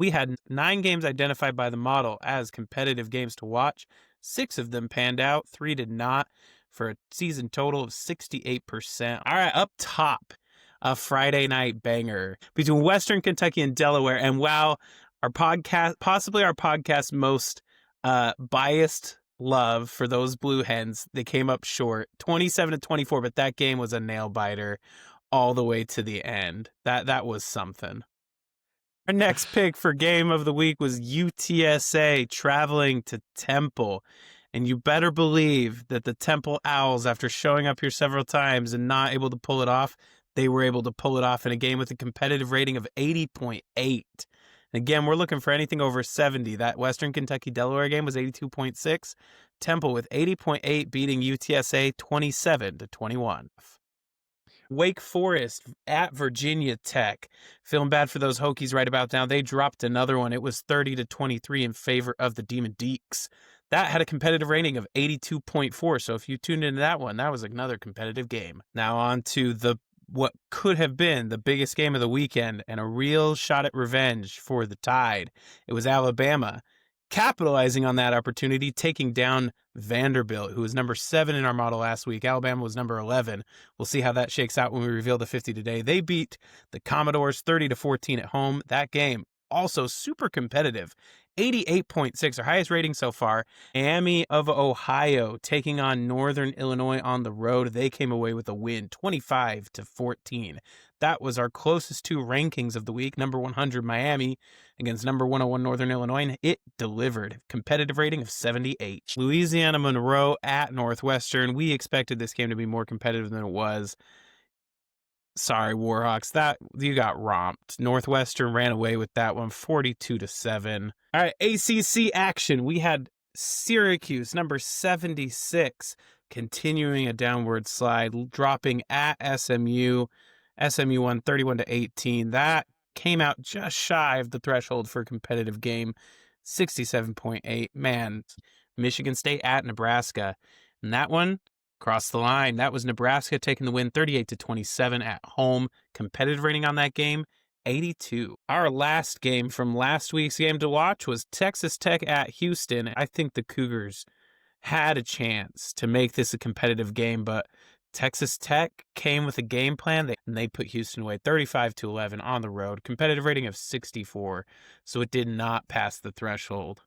We had 9 games identified by the model as competitive games to watch. 6 of them panned out, 3 did not, for a season total of 68%. All right, up top, a Friday night banger between Western Kentucky and Delaware. And wow, our podcast, possibly our podcast's most biased love for those Blue Hens. They came up short, 27-24, but that game was a nail biter all the way to the end. That was something. Our next pick for game of the week was UTSA traveling to Temple. And you better believe that the Temple Owls, after showing up here several times and not able to pull it off, they were able to pull it off in a game with a competitive rating of 80.8. Again, we're looking for anything over 70. That Western Kentucky Delaware game was 82.6. Temple with 80.8 beating UTSA 27-21. Wake Forest at Virginia Tech. Feeling bad for those Hokies right about now. They dropped another one. It was 30-23 in favor of the Demon Deacs. That had a competitive rating of 82.4. So if you tuned into that one, that was another competitive game. Now on to what could have been the biggest game of the weekend and a real shot at revenge for the Tide. It was Alabama capitalizing on that opportunity, taking down Vanderbilt, who was number 7 in our model last week. Alabama was number 11. We'll see how that shakes out when we reveal the 50 today. They beat the Commodores 30-14 at home. That game also super competitive. 88.6, our highest rating so far. Miami of Ohio taking on Northern Illinois on the road. They came away with a win, 25-14. That was our closest 2 rankings of the week. Number 100 Miami against number 101 Northern Illinois, and it delivered. Competitive rating of 78. Louisiana Monroe at Northwestern. We expected this game to be more competitive than it was. Sorry, Warhawks. That you got romped. Northwestern ran away with that one, 42-7. All right, ACC action. We had Syracuse, number 76, continuing a downward slide, dropping at SMU. SMU won 31-18. That came out just shy of the threshold for a competitive game, 67.8. Man, Michigan State at Nebraska. And that one crossed the line. That was Nebraska taking the win 38-27 at home. Competitive rating on that game, 82. Our last game from last week's game to watch was Texas Tech at Houston. I think the Cougars had a chance to make this a competitive game, but Texas Tech came with a game plan, and they put Houston away 35-11 on the road. Competitive rating of 64, so it did not pass the threshold.